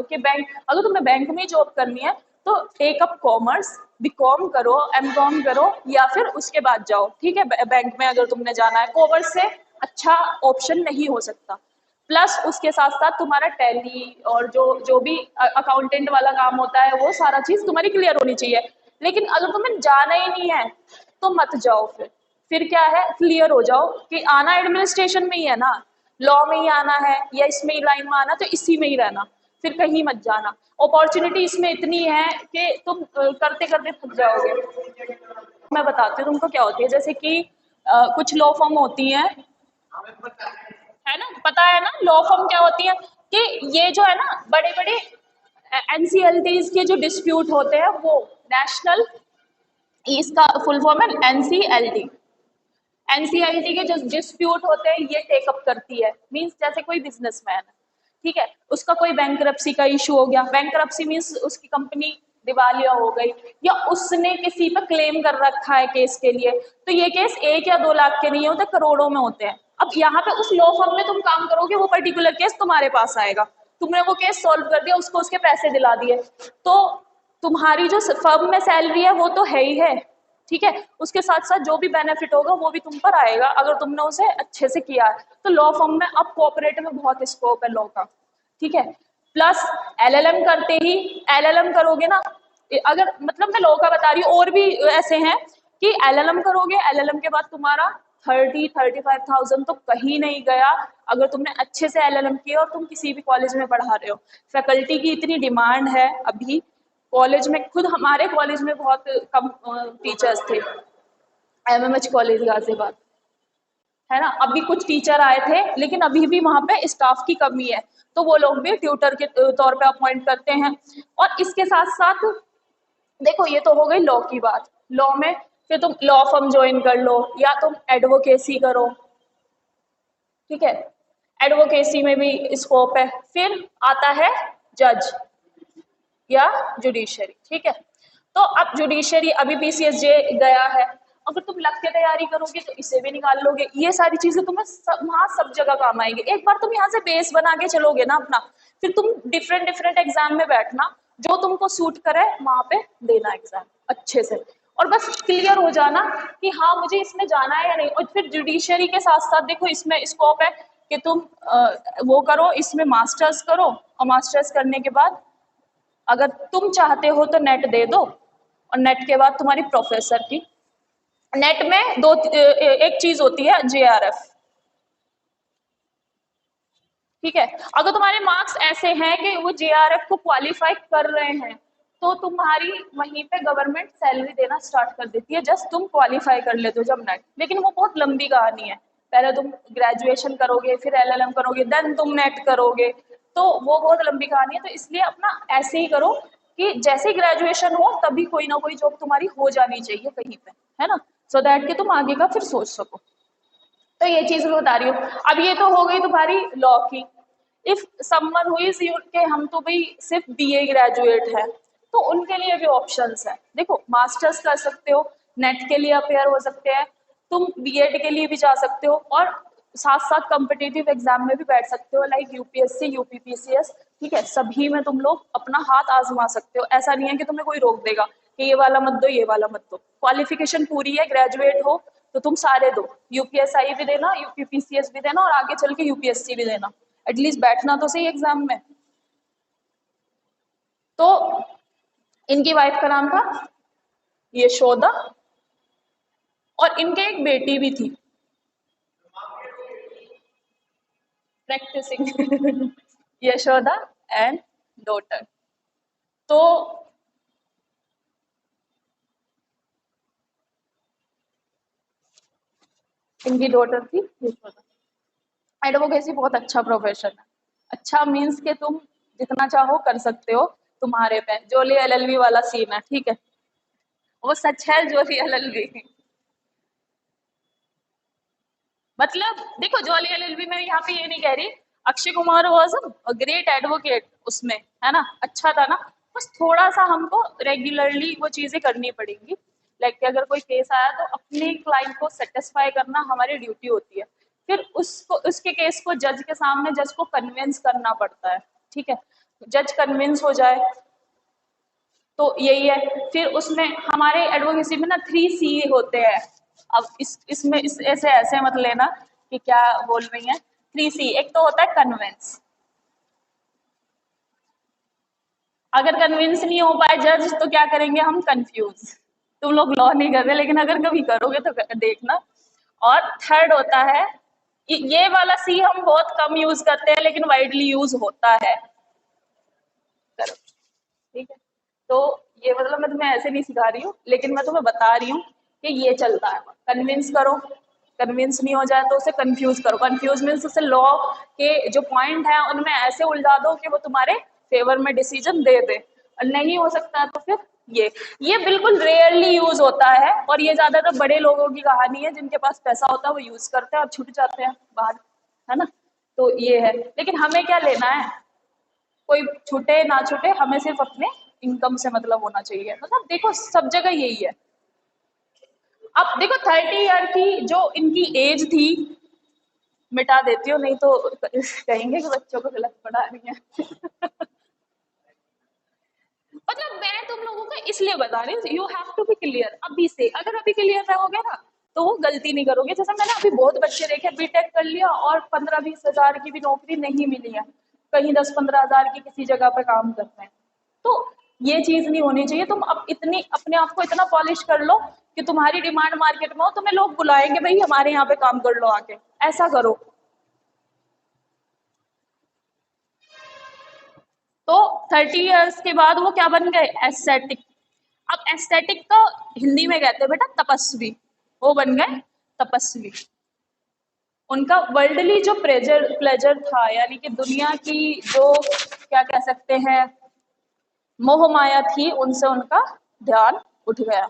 कि बैंक, अगर तुम्हें बैंक में ही जॉब करनी है तो टेक अप कॉमर्स, बीकॉम करो, एमकॉम करो, या फिर उसके बाद जाओ, ठीक है। बैंक में अगर तुमने जाना है, कॉमर्स से अच्छा ऑप्शन नहीं हो सकता। प्लस उसके साथ साथ तुम्हारा टैली और जो जो भी अकाउंटेंट वाला काम होता है, वो सारा चीज तुम्हारी क्लियर होनी चाहिए। लेकिन अगर तुम्हें जाना ही नहीं है तो मत जाओ। फिर क्या है, क्लियर हो जाओ कि आना एडमिनिस्ट्रेशन में ही है ना, लॉ में ही आना है या इसमें ही लाइन में आना, तो इसी में ही रहना, फिर कहीं मत जाना। अपॉर्चुनिटी इसमें इतनी है कि तुम करते करते थक जाओगे। मैं बताती हूँ तुमको क्या होती है, जैसे कि कुछ लॉ फॉर्म होती हैं, है ना, पता है ना लॉ फर्म क्या होती है, कि ये जो है ना बड़े बड़े एनसीएलटीज के जो डिस्प्यूट होते हैं, वो नेशनल इसका फुल फॉर्म है एनसीएलटी। एनसीएलटी के जो डिस्प्यूट होते हैं ये टेकअप करती है। मींस जैसे कोई बिजनेसमैन है, ठीक है, उसका कोई बैंकरप्सी का इशू हो गया, बैंकरप्सी मींस उसकी कंपनी दिवालिया हो गई, या उसने किसी पर क्लेम कर रखा है केस के लिए, तो ये केस 1 या 2 लाख के नहीं होते, करोड़ों में होते हैं। अब यहाँ पे उस लॉ फर्म में तुम काम करोगे, वो पर्टिकुलर केस तुम्हारे पास आएगा, तुमने वो केस सॉल्व कर दिया, उसको उसके पैसे दिला दिए, तो तुम्हारी जो फर्म में सैलरी है वो तो है ही है, ठीक है, उसके साथ साथ जो भी बेनिफिट होगा वो भी तुम पर आएगा अगर तुमने उसे अच्छे से किया है। तो लॉ फर्म में अब कोऑपरेट में बहुत स्कोप है लॉ का, ठीक है। प्लस एलएलएम करते ही, एलएलएम करोगे ना, अगर मतलब मैं लॉ का बता रही हूँ, और भी ऐसे हैं कि एलएलएम करोगे, एलएलएम के बाद तुम्हारा 30-35,000 तो कहीं नहीं गया अगर तुमने अच्छे से एलएलएम किया और तुम किसी भी कॉलेज में पढ़ा रहे हो। फैकल्टी की इतनी डिमांड है अभी कॉलेज में, खुद हमारे कॉलेज में बहुत कम टीचर्स थे, एमएमएच कॉलेज गाजियाबाद, है ना, अभी कुछ टीचर आए थे लेकिन अभी भी वहां पे स्टाफ की कमी है, तो वो लोग भी ट्यूटर के तौर पे अपॉइंट करते हैं। और इसके साथ साथ देखो ये तो हो गई लॉ की बात, लॉ में फिर तुम लॉ फर्म ज्वाइन कर लो या तुम एडवोकेसी करो, ठीक है, एडवोकेसी में भी स्कोप है। फिर आता है जज या जुडिशरी, ठीक है। तो अब जुडिशरी अभी पीसीएसजे गया है, अगर तुम लग के तैयारी करोगे तो इसे भी निकाल लोगे, ये सारी चीजें तुम्हें वहां सब जगह काम आएंगी। एक बार तुम यहाँ से बेस बना के चलोगे ना अपना, फिर तुम डिफरेंट डिफरेंट एग्जाम में बैठना, जो तुमको सूट करे वहां पे देना एग्जाम अच्छे से, और बस क्लियर हो जाना कि हाँ मुझे इसमें जाना है या नहीं। और फिर जुडिशरी के साथ साथ देखो इसमें स्कोप है कि तुम वो करो, इसमें मास्टर्स करो, और मास्टर्स करने के बाद अगर तुम चाहते हो तो नेट दे दो, और नेट के बाद तुम्हारी प्रोफेसर की, नेट में एक चीज होती है जेआरएफ, ठीक है। अगर तुम्हारे मार्क्स ऐसे हैं कि वो जेआरएफ को क्वालिफाई कर रहे हैं तो तुम्हारी वहीं पे गवर्नमेंट सैलरी देना स्टार्ट कर देती है, जस्ट तुम क्वालिफाई कर लेते हो जब नेट। लेकिन वो बहुत लंबी कहानी है, पहले तुम ग्रेजुएशन करोगे, फिर एलएलएम करोगे, देन तुम नेट करोगे, तो वो बहुत लंबी कहानी है। तो इसलिए अपना ऐसे ही करो कि जैसे ग्रेजुएशन हो तभी कोई ना कोई जॉब तुम्हारी हो जानी चाहिए कहीं पे, है ना, सो दैट कि तुम आगे का फिर सोच सको। तो ये चीज मैं बता रही हूँ। अब ये तो हो गई तुम्हारी लॉ की। इफ समवन हु इज के हम तो भाई सिर्फ बीए ग्रेजुएट है, तो उनके लिए भी ऑप्शंस है। देखो मास्टर्स कर सकते हो, नेट के लिए अपेयर हो सकते हैं, तुम बीएड के लिए भी जा सकते हो, और साथ साथ कॉम्पिटिटिव एग्जाम में भी बैठ सकते हो, लाइक यूपीएससी, यूपीपीसीएस, ठीक है, सभी में तुम लोग अपना हाथ आजमा सकते हो। ऐसा नहीं है कि तुम्हें कोई रोक देगा कि ये वाला मत दो, ये वाला मत दो। क्वालिफिकेशन पूरी है, ग्रेजुएट हो तो तुम सारे दो, यूपीएसआई भी देना, यूपीपीसीएस भी देना, और आगे चल के यूपीएससी भी देना, एटलीस्ट बैठना तो सही एग्जाम में। तो इनकी वाइफ का नाम था यशोदा, और इनके एक बेटी भी थी प्रैक्टिसिंग यशोदा एंड डॉटर। तो इनकी डॉटर थी यशोदा। एडवोकेसी बहुत अच्छा प्रोफेशन है, अच्छा मीन्स के तुम जितना चाहो कर सकते हो, तुम्हारे पे जोली एलएलबी वाला सीन है, ठीक है, वो सच है जोली एलएलबी। मतलब देखो जोली एलएलबी में यहाँ पे ये नहीं कह रही, Akshay Kumar was a great advocate उसमें, है ना, अच्छा था ना, बस थोड़ा सा हमको रेगुलरली वो चीजें करनी पड़ेंगी। लाइक अगर कोई केस आया तो अपने क्लाइंट को सेटिस्फाई करना हमारी ड्यूटी होती है, फिर उसको उसके केस को जज के सामने जज को कन्विंस करना पड़ता है, ठीक है, जज कन्विंस हो जाए तो यही है। फिर उसमें हमारे एडवोकेसी में ना 3C होते हैं। अब इसमें ऐसे ऐसे मत लेना कि क्या बोल रही हैं। 3C, एक तो होता है कन्विंस, अगर कन्विंस नहीं हो पाए जज तो क्या करेंगे हम, कंफ्यूज। तुम लोग लॉ नहीं कर रहे लेकिन अगर कभी करोगे तो देखना। और थर्ड होता है, ये वाला सी हम बहुत कम यूज करते हैं लेकिन वाइडली यूज होता है, करो, ठीक है। तो ये मतलब मैं तुम्हें ऐसे नहीं सिखा रही हूँ, लेकिन मैं तुम्हें बता रही हूँ कि ये चलता है। कन्विंस करो, कन्विंस नहीं हो जाए तो उसे कंफ्यूज करो। कंफ्यूज मीन्स उसे लॉ के जो पॉइंट है उनमें ऐसे उलझा दो कि वो तुम्हारे फेवर में डिसीजन दे दे, और नहीं हो सकता तो फिर ये बिल्कुल रेयरली यूज होता है, और ये ज्यादातर बड़े लोगों की कहानी है, जिनके पास पैसा होता है वो यूज करते हैं और छूट जाते हैं बाहर, है ना। तो ये है, लेकिन हमें क्या लेना है, कोई छूटे ना छूटे, हमें सिर्फ अपने इनकम से मतलब होना चाहिए। मतलब देखो सब जगह यही है। अब देखो 30 ईयर की जो इनकी एज थी, मिटा देती हो नहीं तो कहेंगे कि बच्चों को गलत पढ़ा रही है। मतलब मैं तुम लोगों को इसलिए बता रही हूँ, you have to be clear अभी से। अगर अभी क्लियर रहोगे ना तो वो गलती नहीं करोगे। जैसे मैंने अभी बहुत बच्चे देखे, बीटेक कर लिया और 15-20 हजार की भी नौकरी नहीं मिली है, कहीं 10-15 हजार की किसी जगह पे काम करते हैं। तो ये चीज नहीं होनी चाहिए। तुम अब इतनी अपने आप को इतना पॉलिश कर लो कि तुम्हारी डिमांड मार्केट में हो, तुम्हें लोग बुलाएंगे, भाई हमारे यहाँ पे काम कर लो आके, ऐसा करो। तो 30 ईयर्स के बाद वो क्या बन गए, एस्थेटिक। अब एस्थेटिक का हिंदी में कहते हैं बेटा तपस्वी, वो बन गए तपस्वी। उनका वर्ल्डली जो प्लेजर प्लेजर था, यानी कि दुनिया की जो क्या कह सकते हैं मोह माया थी, उनसे उनका ध्यान उठ गया,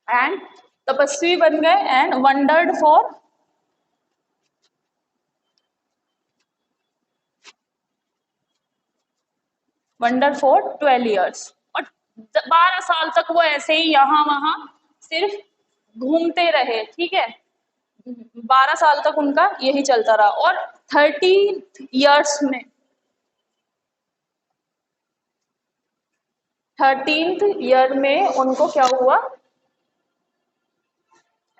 एंड तपस्वी बन गए, एंड वंडर फॉर 12 ईयर्स। और 12 साल तक वो ऐसे ही यहाँ वहां सिर्फ घूमते रहे, ठीक है। 12 साल तक उनका यही चलता रहा, और 13 ईयर्स में 13th ईयर में उनको क्या हुआ,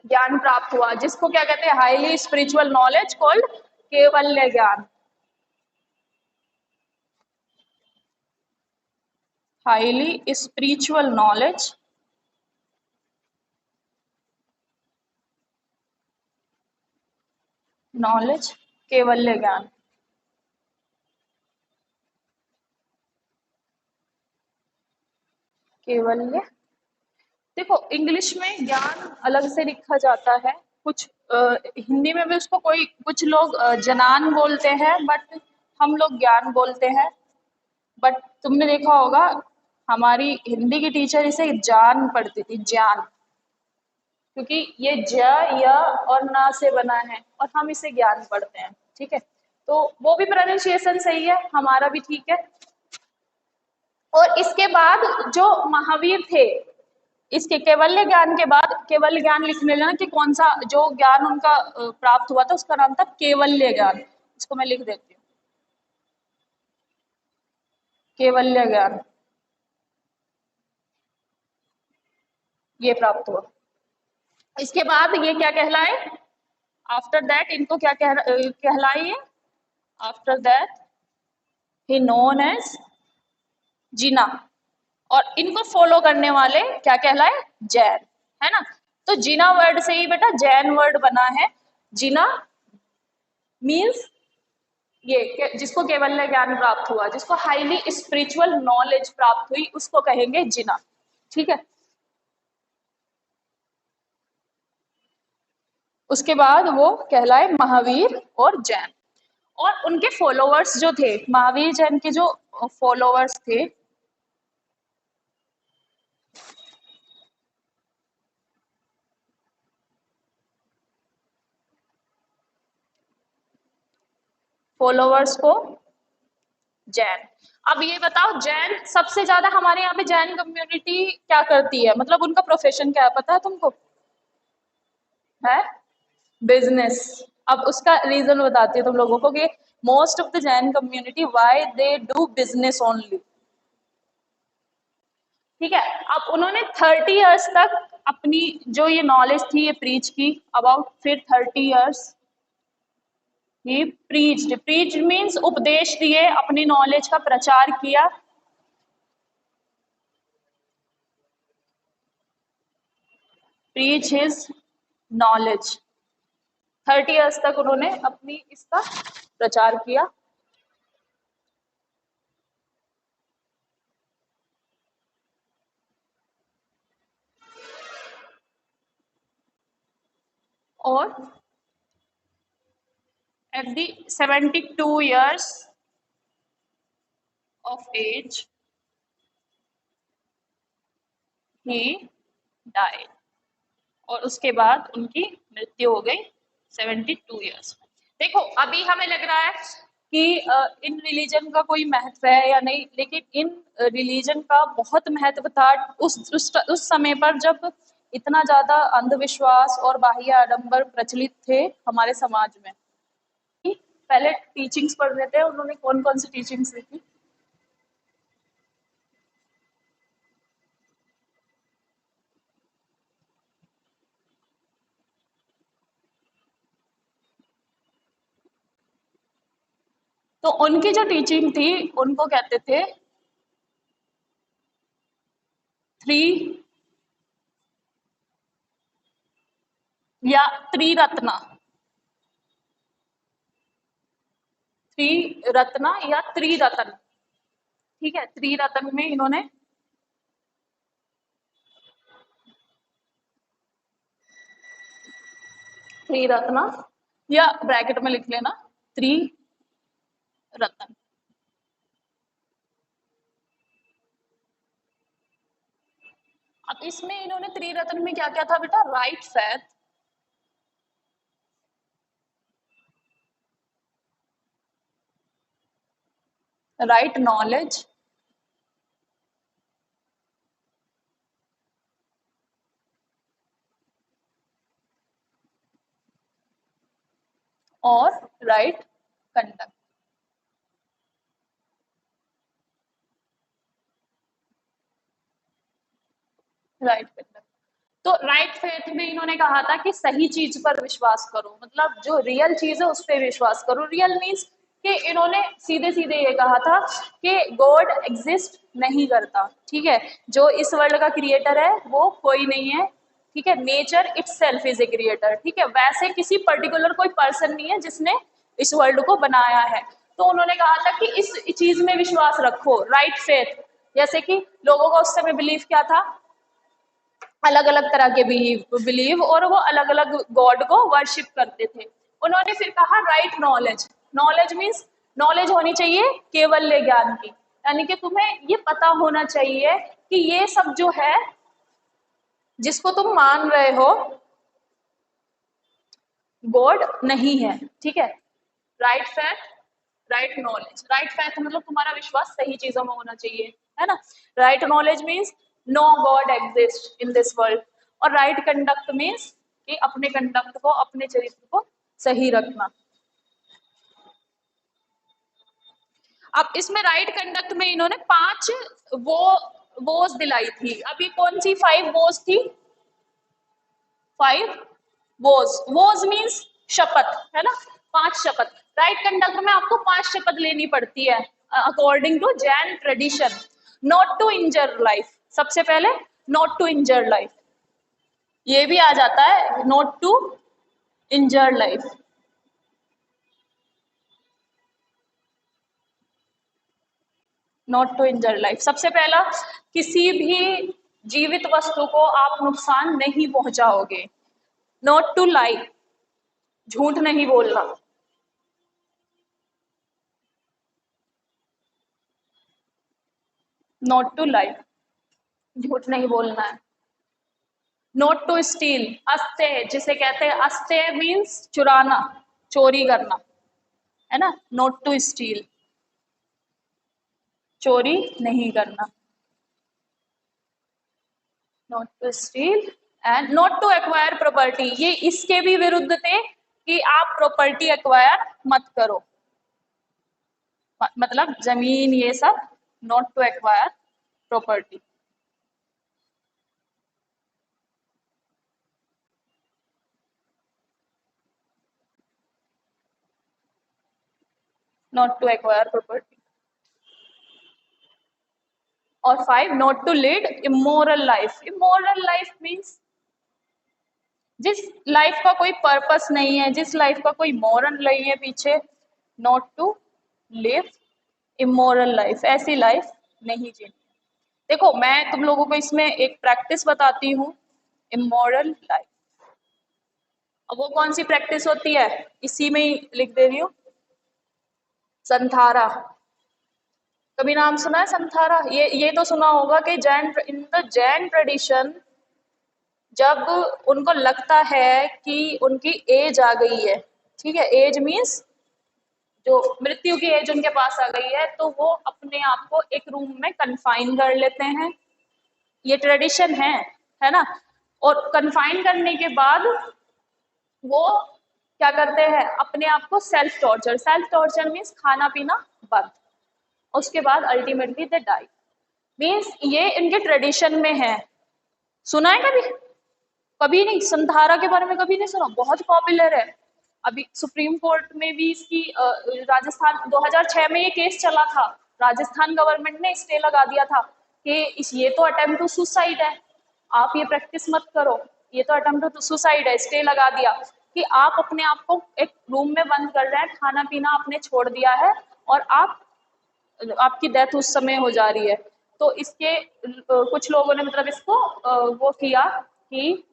ज्ञान प्राप्त हुआ, जिसको क्या कहते हैं, highly spiritual knowledge called Kewalya ज्ञान। हाईली स्पिरिचुअल नॉलेज केवल्य ज्ञान। केवल्य, देखो इंग्लिश में ज्ञान अलग से लिखा जाता है, कुछ हिंदी में भी उसको कोई कुछ लोग जनान बोलते हैं, बट हम लोग ज्ञान बोलते हैं। बट तुमने देखा होगा हमारी हिंदी की टीचर इसे जान पढ़ती थी, जान, क्योंकि ये ज, य और ना से बना है, और हम इसे ज्ञान पढ़ते हैं, ठीक है। तो वो भी प्रोनाउंसिएशन सही है, हमारा भी ठीक है। और इसके बाद जो महावीर थे, इसके केवल्य ज्ञान के बाद, केवल्य ज्ञान लिखने लेना कि कौन सा जो ज्ञान उनका प्राप्त हुआ था, उसका नाम था केवल्य ज्ञान। इसको मैं लिख देती हूँ, केवल्य ज्ञान, ये प्राप्त हुआ। इसके बाद ये क्या कहलाए, आफ्टर दैट इनको क्या कहलाए ये, after that he known as Jina. और इनको फॉलो करने वाले क्या कहलाए, जैन, है ना। तो जीना वर्ड से ही बेटा जैन वर्ड बना है। जीना मीन्स जिसको केवल्य ज्ञान प्राप्त हुआ, जिसको हाईली स्पिरिचुअल नॉलेज प्राप्त हुई, उसको कहेंगे जिना, ठीक है। उसके बाद वो कहलाए महावीर और जैन। और उनके फॉलोअर्स जो थे, महावीर जैन के जो फॉलोअर्स थे, फॉलोअर्स को जैन। अब ये बताओ, जैन सबसे ज्यादा हमारे यहाँ पे जैन कम्युनिटी क्या करती है, मतलब उनका प्रोफेशन क्या है, पता है तुमको, है बिजनेस। अब उसका रीजन बताती हूँ तुम लोगों को कि most of the Jain community why they do business only, ठीक है। अब उन्होंने 30 ईयर्स तक अपनी जो ये नॉलेज थी ये प्रीच की अबाउट, फिर 30 years he preached, preach means उपदेश दिए, अपनी नॉलेज का प्रचार किया, प्रीच हिज नॉलेज। 30 ईयर्स तक उन्होंने अपनी इसका प्रचार किया। और at the 72 years of age he died, और उसके बाद उनकी मृत्यु हो गई 72 ईयर्स में। देखो अभी हमें लग रहा है कि इन रिलीजन का कोई महत्व है या नहीं, लेकिन इन रिलीजन का बहुत महत्व था उस समय पर, जब इतना ज्यादा अंधविश्वास और बाह्य आडंबर प्रचलित थे हमारे समाज में। पहले टीचिंग्स पढ़ रहे थे, उन्होंने कौन कौन सी टीचिंग्स दी थी? तो उनकी जो टीचिंग थी उनको कहते थे थ्री या त्रिरत्न, त्रिरत्न या त्रिरत्न। ठीक है, त्रिरत्न में इन्होंने त्रिरत्न, या ब्रैकेट में लिख लेना त्रिरत्न। अब इसमें इन्होंने त्रिरत्न में क्या क्या था बेटा? राइट फेथ, राइट नॉलेज, और राइट कंडक्ट। Right conduct. तो राइट फेथ में इन्होंने कहा था कि सही चीज पर विश्वास करो, मतलब जो रियल चीज है उस पर विश्वास करो। रियल मीन्स कि इन्होंने सीधे सीधे ये कहा था कि गॉड एग्जिस्ट नहीं करता। ठीक है, जो इस वर्ल्ड का क्रिएटर है वो कोई नहीं है। ठीक है, nature itself is a creator. ठीक है, वैसे किसी पर्टिकुलर कोई पर्सन नहीं है जिसने इस वर्ल्ड को बनाया है। तो उन्होंने कहा था कि इस चीज में विश्वास रखो, राइट फेथ। जैसे कि लोगों का उस समय बिलीफ क्या था? अलग अलग तरह के बिलीव, और वो अलग अलग गॉड को वर्शिप करते थे। उन्होंने फिर कहा right knowledge. Knowledge means knowledge होनी चाहिए केवल ज्ञान की, यानी कि तुम्हें ये पता होना चाहिए कि ये सब जो है जिसको तुम मान रहे हो गॉड नहीं है। ठीक है, right fact, right knowledge. Right fact मतलब तुम्हारा विश्वास सही चीजों में होना चाहिए, है ना। Right knowledge means no god exist in this world, और राइट कंडक्ट मीन्स कि अपने कंडक्ट को, अपने चरित्र को सही रखना। अब इसमें राइट कंडक्ट में इन्होंने 5 वो वोज दिलाई थी। अब ये कौन सी 5 वोज थी? 5 वोज। वोज मीन्स शपथ, है ना। 5 शपथ। राइट कंडक्ट में आपको 5 शपथ लेनी पड़ती है according to Jain tradition. Not to injure life, सबसे पहले नॉट टू इंजर लाइफ, ये भी आ जाता है not to injure life. Not to injure life, सबसे पहला, किसी भी जीवित वस्तु को आप नुकसान नहीं पहुंचाओगे। नॉट टू लाई, झूठ नहीं बोलना। नॉट टू लाई, झूठ नहीं बोलना है। नॉट टू स्टील, अस्तेय जिसे कहते हैं, अस्तेय मीन्स चुराना, चोरी करना, है ना। नॉट टू स्टील, चोरी नहीं करना। Not to steal and not to acquire property, ये इसके भी विरुद्ध थे कि आप प्रॉपर्टी एक्वायर मत करो, मतलब जमीन ये सब, not to acquire property. Not to acquire property. और 5, not to lead immoral life. Immoral life means जिस लाइफ का कोई पर्पस नहीं है, जिस लाइफ का कोई मोरल नहीं है पीछे, not to live immoral life, ऐसी लाइफ नहीं जीनी। देखो मैं तुम लोगों को इसमें एक प्रैक्टिस बताती हूँ, इमोरल लाइफ। अब वो कौन सी प्रैक्टिस होती है, इसी में ही लिख दे रही हूँ, संथारा। कभी नाम सुना है संथारा? ये तो सुना होगा कि Jain, in the Jain tradition, जब उनको लगता है कि उनकी एज आ गई है, ठीक है, एज मीन्स जो मृत्यु की एज उनके पास आ गई है, तो वो अपने आप को एक रूम में कन्फाइन कर लेते हैं। ये ट्रेडिशन है ना। और कन्फाइन करने के बाद वो क्या करते हैं, अपने आप को सेल्फ टॉर्चर मीन्स खाना पीना बंद, उसके बाद अल्टीमेटली दे डाई। मीन्स ये इनके ट्रेडिशन में है। सुना है कभी? कभी नहीं, संधारा के बारे में कभी नहीं सुना? बहुत पॉपुलर है। अभी सुप्रीम कोर्ट में भी इसकी राजस्थान 2006 में ये केस चला था। राजस्थान गवर्नमेंट ने स्टे लगा दिया था कि ये तो अटेम्प्ट टू सुसाइड है, आप ये प्रैक्टिस मत करो, ये तो अटेम्प्ट टू सुसाइड है। स्टे लगा दिया कि आप अपने आप को एक रूम में बंद कर रहे हैं, खाना पीना आपने छोड़ दिया है और आपकी डेथ उस समय हो जा रही है। तो इसके कुछ लोगों ने मतलब इसको वो किया कि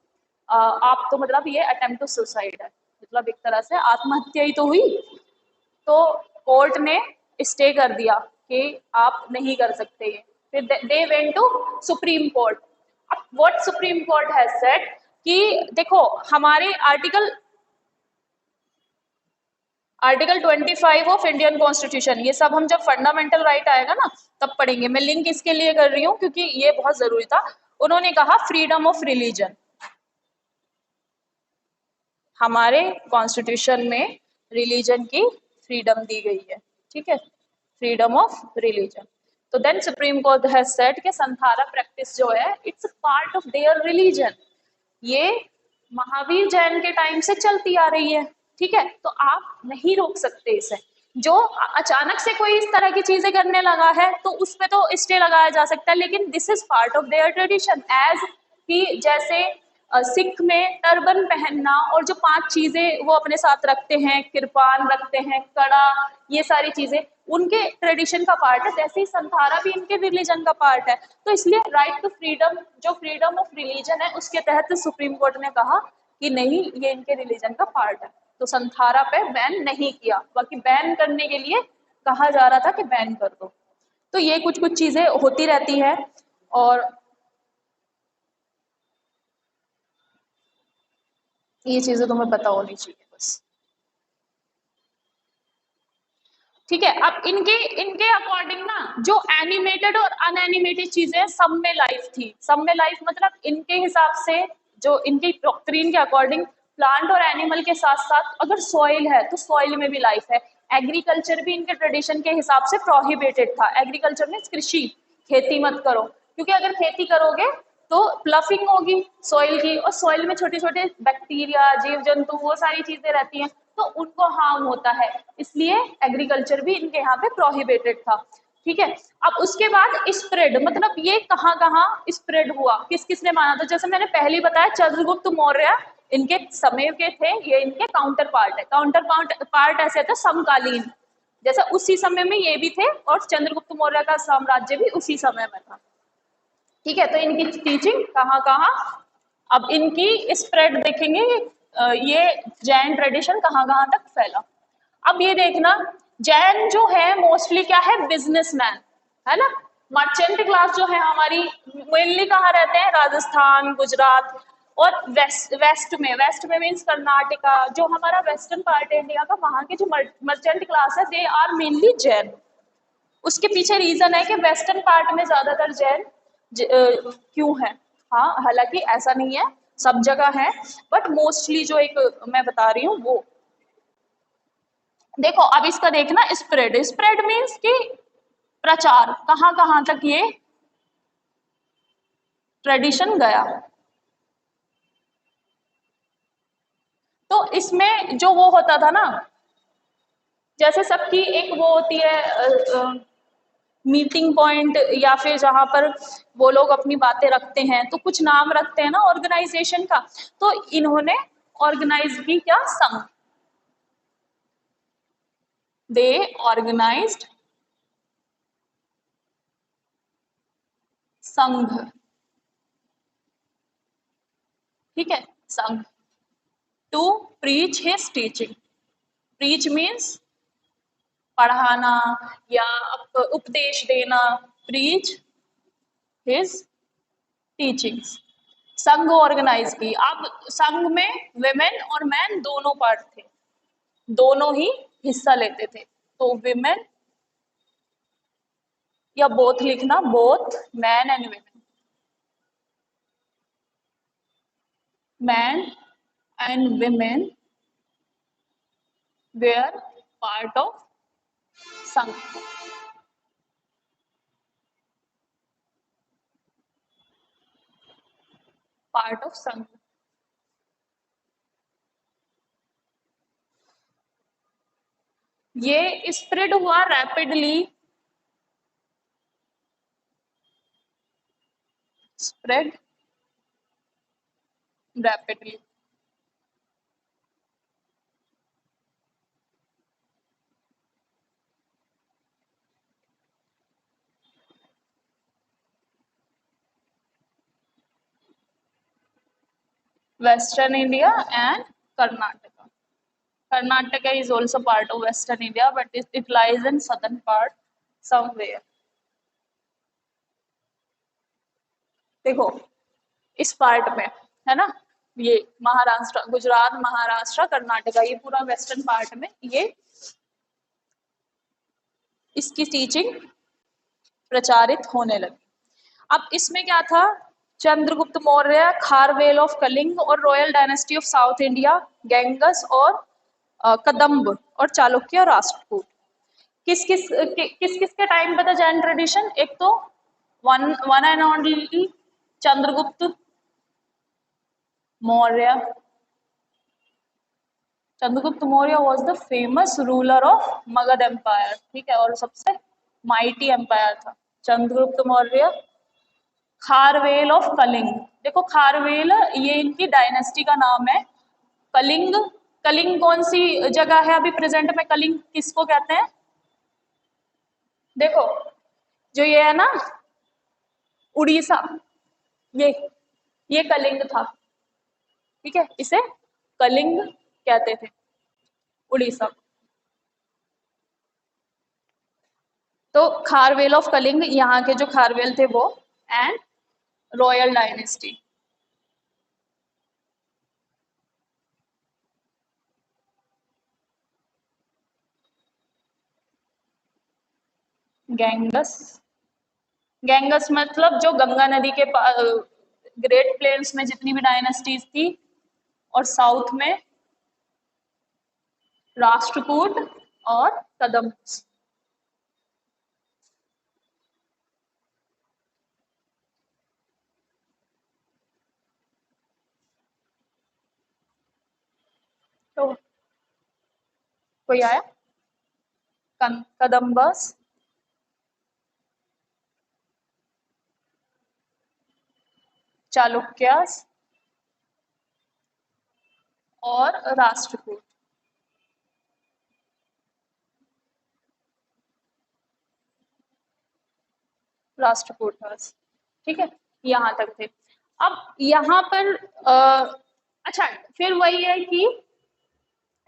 आप तो मतलब ये अटेम्प्ट टू सुसाइड है, मतलब एक तरह से आत्महत्या ही तो हुई। तो कोर्ट ने स्टे कर दिया कि आप नहीं कर सकते ये। फिर they went to supreme court. अब what supreme court has said कि देखो, हमारे आर्टिकल 25 ऑफ इंडियन कॉन्स्टिट्यूशन, ये सब हम जब फंडामेंटल राइट आएगा ना तब पढ़ेंगे। मैं लिंक इसके लिए कर रही हूँ क्योंकि ये बहुत जरूरी था। उन्होंने कहा फ्रीडम ऑफ रिलीजन, हमारे कॉन्स्टिट्यूशन में रिलीजन की फ्रीडम दी गई है, ठीक है, फ्रीडम ऑफ रिलीजन। तो then supreme court has said कि संथारा प्रैक्टिस जो है it's part of their religion, ये महावीर जैन के टाइम से चलती आ रही है, ठीक है, तो आप नहीं रोक सकते इसे। जो अचानक से कोई इस तरह की चीजें करने लगा है तो उस पे तो स्टे लगाया जा सकता है, लेकिन this is part of their tradition. As कि जैसे सिख में टर्बन पहनना और जो 5 चीजें वो अपने साथ रखते हैं, किरपान रखते हैं, कड़ा, ये सारी चीजें उनके ट्रेडिशन का पार्ट है, जैसे ही संथारा भी इनके रिलीजन का पार्ट है। तो इसलिए राइट टू फ्रीडम, जो फ्रीडम ऑफ रिलीजन है, उसके तहत सुप्रीम कोर्ट ने कहा कि नहीं, ये इनके रिलीजन का पार्ट है, तो संथारा पे बैन नहीं किया। बाकी बैन करने के लिए कहा जा रहा था कि बैन कर दो। तो ये कुछ कुछ चीजें होती रहती है और ये चीजें तुम्हें पता होनी चाहिए बस, ठीक है। अब इनके इनके अकॉर्डिंग ना जो एनिमेटेड और अनएनिमेटेड चीजें सब में लाइफ थी। सब में लाइफ मतलब इनके हिसाब से, जो इनकी डॉक्ट्रिन के अकॉर्डिंग, प्लांट और एनिमल के साथ साथ अगर सॉइल है तो सॉइल में भी लाइफ है। एग्रीकल्चर भी इनके ट्रेडिशन के हिसाब से प्रोहिबिटेड था। एग्रीकल्चर में कृषि, खेती मत करो, क्योंकि अगर खेती करोगे तो प्लफिंग होगी सॉइल की, और सॉइल में छोटे छोटे बैक्टीरिया, जीव जंतु, वो सारी चीजें रहती हैं, तो उनको हार्म होता है। इसलिए एग्रीकल्चर भी इनके यहाँ पे प्रोहिबिटेड था, ठीक है। अब उसके बाद स्प्रेड, मतलब ये कहाँ कहाँ स्प्रेड हुआ, किस किस ने माना। तो जैसे मैंने पहले ही बताया, चंद्रगुप्त मौर्य इनके समय के थे, ये इनके काउंटर पार्ट है। काउंटर पार्ट ऐसे थे समकालीन, जैसे उसी समय में ये भी थे और चंद्रगुप्त मौर्य का साम्राज्य भी उसी समय में था, ठीक है। तो इनकी टीचिंग कहाँ कहाँ, अब इनकी स्प्रेड देखेंगे, ये जैन ट्रेडिशन कहाँ कहाँ तक फैला। अब ये देखना, जैन जो है मोस्टली क्या है, बिजनेसमैन, है ना। मर्चेंट क्लास जो है हमारी मेनली कहाँ रहते हैं, राजस्थान, गुजरात और वेस्ट में मीन्स कर्नाटका, जो हमारा वेस्टर्न पार्ट है इंडिया का, वहां के जो मर्चेंट क्लास है दे आर मेनली जैन। उसके पीछे रीजन है कि वेस्टर्न पार्ट में ज्यादातर जैन क्यों है। हाँ, हालांकि ऐसा नहीं है, सब जगह है, बट मोस्टली जो एक मैं बता रही हूँ वो। देखो अब इसका देखना, स्प्रेड, स्प्रेड मीन्स कि प्रचार, कहाँ कहाँ तक ये ट्रेडिशन गया। तो इसमें जो वो होता था ना, जैसे सबकी एक वो होती है मीटिंग पॉइंट, या फिर जहां पर वो लोग अपनी बातें रखते हैं, तो कुछ नाम रखते हैं ना ऑर्गेनाइजेशन का। तो इन्होंने ऑर्गेनाइज की क्या, संघ, दे ऑर्गेनाइज्ड संघ, ठीक है, Sangh, to preach his teaching. Preach means पढ़ाना या उपदेश देना, preach his teachings. Sangh organize की। अब संघ में विमेन और मैन दोनों पार्ट थे, दोनों ही हिस्सा लेते थे। तो विमेन या बोथ लिखना, both man and women, man and women were part of Sangh. Part of Sangh. ये स्प्रेड हुआ rapidly, spread rapidly. Western India and Karnataka. Karnataka is also part of Western India, but it lies in southern part somewhere. देखो इस part में है ना, ये महाराष्ट्र, गुजरात, महाराष्ट्र, कर्नाटका, ये पूरा वेस्टर्न पार्ट में ये इसकी टीचिंग प्रचारित होने लगी। अब इसमें क्या था, चंद्रगुप्त मौर्य, खारवेल ऑफ कलिंग और royal dynasty of south India, Gangas और कदम्ब और चालुक्य और राष्ट्रकूट। किस किस के टाइम पे था जैन ट्रेडिशन? एक तो one and only Chandragupta Maurya. Chandragupta Maurya was the famous ruler of Magadha empire, ठीक है, और सबसे माइटी एम्पायर था चंद्रगुप्त मौर्य। खारवेल ऑफ कलिंग, देखो खारवेल ये इनकी डायनेस्टी का नाम है। कलिंग, कलिंग कौन सी जगह है अभी प्रेजेंट में? कलिंग किसको कहते हैं? देखो जो ये है ना उड़ीसा, ये कलिंग था, ठीक है, इसे कलिंग कहते थे उड़ीसा। तो खारवेल ऑफ कलिंग, यहाँ के जो खारवेल थे वो, and royal dynasty. Ganges, Ganges मतलब जो गंगा नदी के ग्रेट प्लेन्स में जितनी भी डायनेस्टीज थी, और साउथ में राष्ट्रकूट और कदम। तो कोई आया? कदम्बस, चालुक्यास और राष्ट्रकूट। राष्ट्रकूट, ठीक है, यहाँ तक थे। अब यहाँ पर अच्छा, फिर वही है कि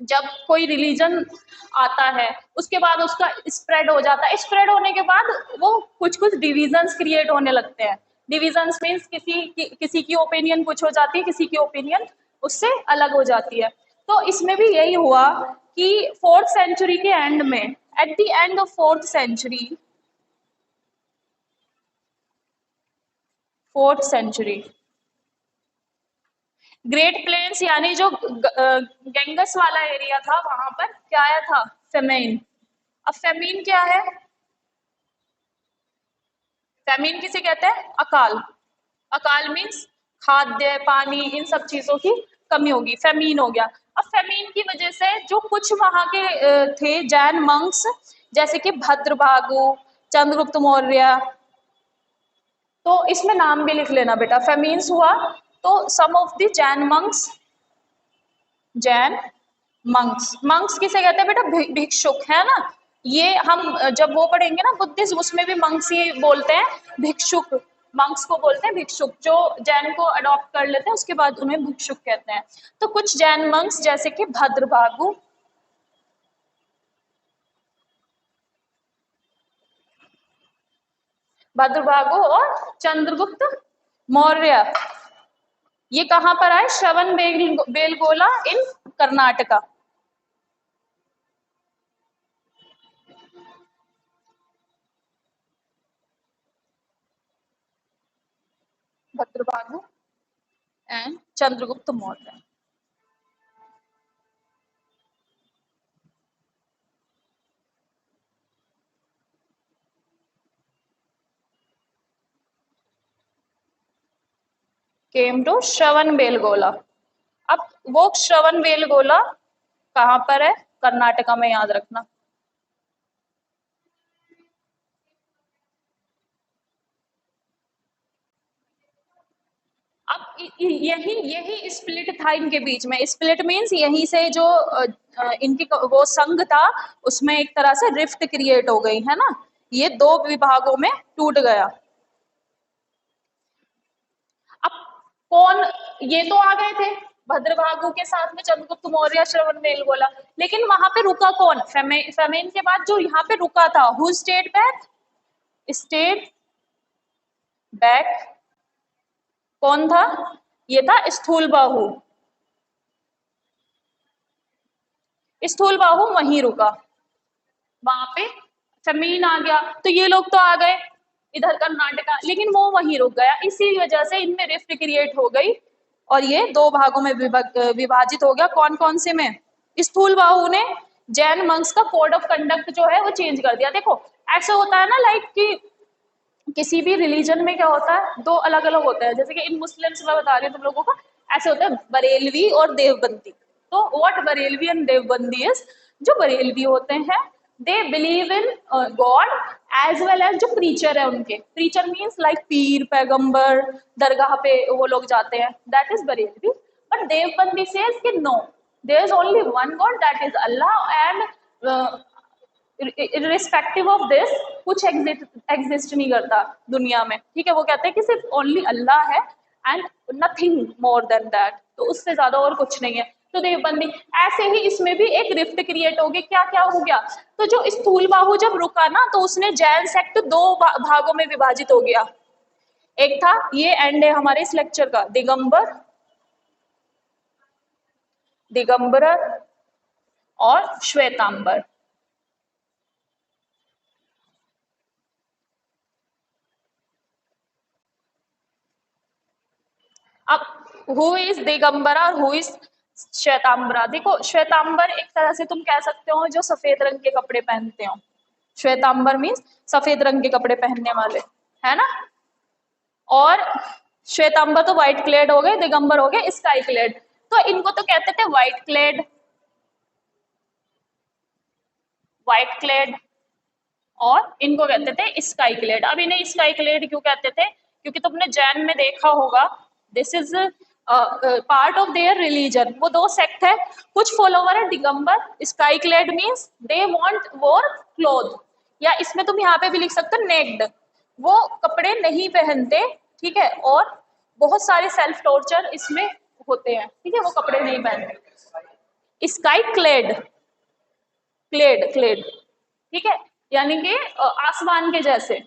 जब कोई रिलीजन आता है उसके बाद उसका स्प्रेड हो जाता है। स्प्रेड होने के बाद वो कुछ कुछ डिविजन्स क्रिएट होने लगते हैं। डिविजन्स मीन्स किसी की ओपिनियन कुछ हो जाती है, किसी की ओपिनियन उससे अलग हो जाती है। तो इसमें भी यही हुआ कि 4th सेंचुरी के एंड में, at the end of 4th century, 4th century, great plains यानी जो गंगस वाला एरिया था वहां पर क्या आया था? फेमेन। अब फेमीन क्या है? फेमीन किसे कहते हैं? अकाल। अकाल मीन्स खाद्य, पानी, इन सब चीजों की कमी होगी, फेमीन हो गया। अब फेमीन की वजह से जो कुछ वहां के थे जैन मंक्स, जैसे कि भद्रभागु, चंद्रगुप्त मौर्य, तो इसमें नाम भी लिख लेना बेटा। फेमीन्स हुआ तो some of the Jain monks, Jain monks, monks किसे कहते हैं बेटा? भिक्षुक, है ना। ये हम जब वो पढ़ेंगे ना बुद्धिज्म, उसमें भी मंक्स ही बोलते हैं, भिक्षुक। मंक्स को बोलते हैं भिक्षुक, जो जैन को अडॉप्ट कर लेते हैं उसके बाद उन्हें भिक्षुक कहते हैं। तो कुछ जैन मंक्स जैसे कि भद्रभागु, भद्रभागु और चंद्रगुप्त मौर्य। ये कहाँ पर आए? Shravana Belagola in Karnataka. Bhadrabahu and Chandragupta Maurya. Came to Shravana Belagola. अब वो श्रवण बेलगोला कहाँ पर है? कर्नाटका में, याद रखना। अब यही यही स्प्लिट था इनके बीच में। स्प्लिट मींस यहीं से जो इनकी वो संघ था उसमें एक तरह से रिफ्ट क्रिएट हो गई है ना, ये दो विभागों में टूट गया। अब कौन, ये तो आ गए थे भद्रभागु के साथ में चंद्रगुप्त मौर्य श्रवण बेलगोला, लेकिन वहां पे रुका कौन? फेमेन के बाद जो यहाँ पे रुका था, who state back? State back कौन था? ये था स्थूल बाहु। स्थूल बाहु वहीं रुका, वहां पे फेमेन आ गया तो ये लोग तो आ गए इधर कर्नाटका, लेकिन वो वहीं रुक गया। इसी वजह से इनमें रिफ्ट क्रिएट हो गई और ये दो भागों में विभाजित हो गया। कौन कौन से में? स्थूल बाहु ने जैन मंक्स का कोड ऑफ कंडक्ट जो है वो चेंज कर दिया। देखो ऐसे होता है ना, लाइक कि किसी भी रिलीजन में क्या होता है, दो अलग अलग होते हैं। जैसे कि इन मुस्लिम्स में बता रही हूँ तुम लोगों को, ऐसे होता है बरेलवी और देवबंदी। तो what Barelvi and Deobandi is, जो बरेलवी होते हैं they believe in god as well as जो प्रीचर है उनके। प्रीचर मीन्स लाइक पीर पैगंबर, दरगाह पे वो लोग जाते हैं, that is Barelvi. But Deobandi says कि no, there is only one god, that is Allah, and respective of this कुछ एग्जिस्ट नहीं करता दुनिया में। ठीक है, वो कहते हैं कि सिर्फ ओनली अल्लाह है and nothing more than that, तो उससे ज्यादा और कुछ नहीं है। तो देवबंदी, ऐसे ही इसमें भी एक रिफ्ट क्रिएट हो गई। क्या क्या हो गया? तो जो स्थूल बाहु जब रुका ना तो उसने जैन सेक्ट दो भागों में विभाजित हो गया। एक था, ये एंड है हमारे इस लेक्चर का, दिगंबर, दिगंबर और श्वेतांबर। अब who is Digambara, who is श्वेतांबरा? देखो श्वेतांबर एक तरह से तुम कह सकते हो जो सफेद रंग के कपड़े पहनते हो। श्वेतांबर मीन्स सफेद रंग के कपड़े पहनने वाले, है ना। और श्वेतांबर तो व्हाइट क्लेड हो गए, दिगंबर हो गए स्काई क्लेड। तो इनको तो कहते थे व्हाइट क्लेड, व्हाइट क्लेड, और इनको कहते थे स्काई क्लेड। अब इन्हें स्काई क्लेड क्यों कहते थे? क्योंकि तुमने जैन में देखा होगा, this is part of their religion. वो दो सेक्ट है, कुछ फॉलोवर है Digambar, sky clad means they won't wear cloth, या इसमें तुम यहाँ पे भी लिख सकते हो नेक्ड, वो कपड़े नहीं पहनते। ठीक है, और बहुत सारे सेल्फ टॉर्चर इसमें होते हैं। ठीक है, वो कपड़े नहीं पहनते। स्काई क्लेड, क्लेड क्लेड, ठीक है, यानी कि आसमान के जैसे।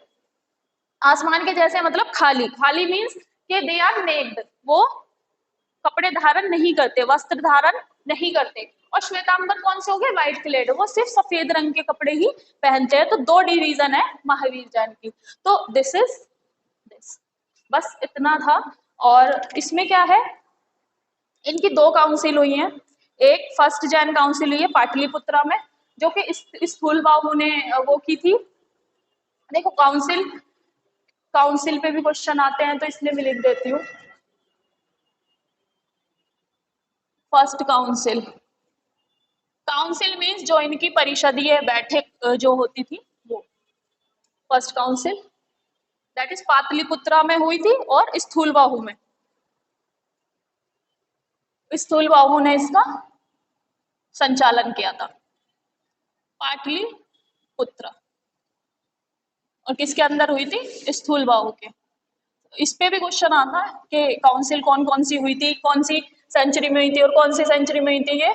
आसमान के जैसे मतलब खाली, खाली मीन्स कि दे आर नेक्ड, वो कपड़े धारण नहीं करते, वस्त्र धारण नहीं करते। और श्वेतांबर कौन से हो गए? व्हाइट क्लेड, वो सिर्फ सफेद रंग के कपड़े ही पहनते हैं। तो दो डिवीजन है महावीर जैन की। तो दिस इज दिस, बस इतना था। और इसमें क्या है, इनकी दो काउंसिल हुई हैं। एक फर्स्ट जैन काउंसिल हुई है पाटलिपुत्रा में, जो कि स्थूल बाहु ने वो की थी। देखो काउंसिल, काउंसिल पे भी क्वेश्चन आते हैं तो इसलिए मैं लिख देती हूँ। फर्स्ट काउंसिल, काउंसिल मीन्स जो इनकी परिषदीय बैठक जो होती थी वो first council, that is Pataliputra में हुई थी और स्थूल बाहु में। स्थूल बाहु ने इसका संचालन किया था, पाटलिपुत्रा। और किसके अंदर हुई थी? स्थूल बाहु के। इस पे भी क्वेश्चन आता है कि काउंसिल कौन कौन सी हुई थी, कौन सी सेंचुरी में हुई थी, और कौन सी सेंचुरी में हुई थी? ये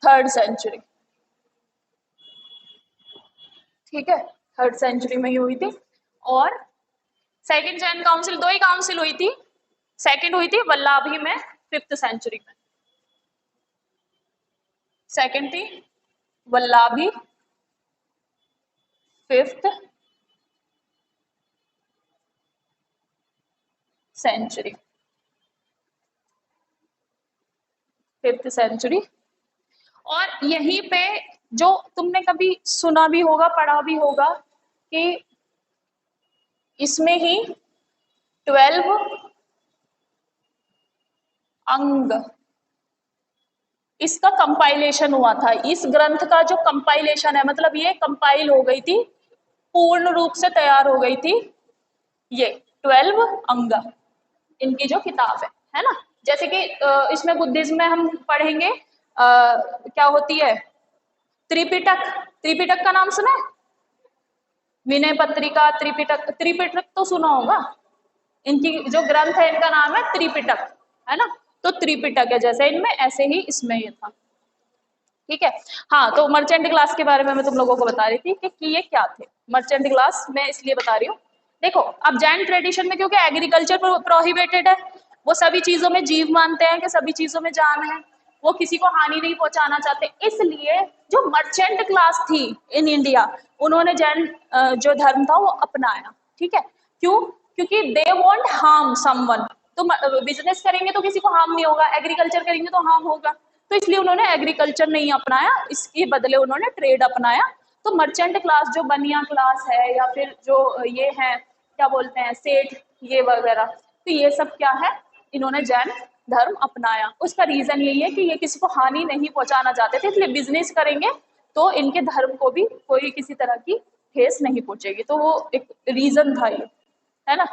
थर्ड सेंचुरी। ठीक है, 3rd सेंचुरी में ही हुई थी। और सेकंड जैन काउंसिल, 2 ही काउंसिल हुई थी, सेकंड हुई थी वल्लभी में 5th सेंचुरी में, सेकंड थी Vallabhi 5th century, 5th century. और यहीं पे जो तुमने कभी सुना भी होगा, पढ़ा भी होगा कि इसमें ही 12 अंग, इसका कंपाइलेशन हुआ था। इस ग्रंथ का जो कंपाइलेशन है, मतलब ये कंपाइल हो गई थी, पूर्ण रूप से तैयार हो गई थी ये 12 अंग, इनकी जो किताब है ना। जैसे कि इसमें बुद्धिज्म में हम पढ़ेंगे क्या होती है, त्रिपिटक। त्रिपिटक का नाम सुना है? विनय पत्रिका, त्रिपिटक, त्रिपिटक तो सुना होगा। इनकी जो ग्रंथ है इनका नाम है त्रिपिटक, है ना। तो त्रिपिटक है, जैसे इनमें ऐसे ही इसमें ये था, ठीक है। हाँ, तो मर्चेंट क्लास के बारे में मैं तुम लोगों को बता रही थी कि ये क्या थे मर्चेंट क्लास, मैं इसलिए बता रही हूँ। देखो, अब जैन ट्रेडिशन में क्योंकि एग्रीकल्चर प्रोहिबिटेड है, वो सभी चीजों में जीव मानते हैं कि सभी चीजों में जान है, वो किसी को हानि नहीं पहुंचाना चाहते, इसलिए जो मर्चेंट क्लास थी इन इंडिया, उन्होंने जैन जो धर्म था वो अपनाया, ठीक है। क्यों? क्योंकि दे वॉन्ट हार्म समवन, तो बिजनेस करेंगे तो किसी को हार्म नहीं होगा, एग्रीकल्चर करेंगे तो हार्म होगा, तो इसलिए उन्होंने एग्रीकल्चर नहीं अपनाया, इसके बदले उन्होंने ट्रेड अपनाया। तो मर्चेंट क्लास जो बनिया क्लास है, या फिर जो ये है क्या बोलते हैं सेठ, ये वगैरह, तो ये सब क्या है, इन्होंने जैन धर्म अपनाया। उसका रीजन यही है कि ये किसी को हानि नहीं पहुंचाना चाहते थे, इसलिए बिजनेस करेंगे तो इनके धर्म को भी कोई किसी तरह की ठेस नहीं पहुंचेगी। तो वो एक रीजन था ये, है ना।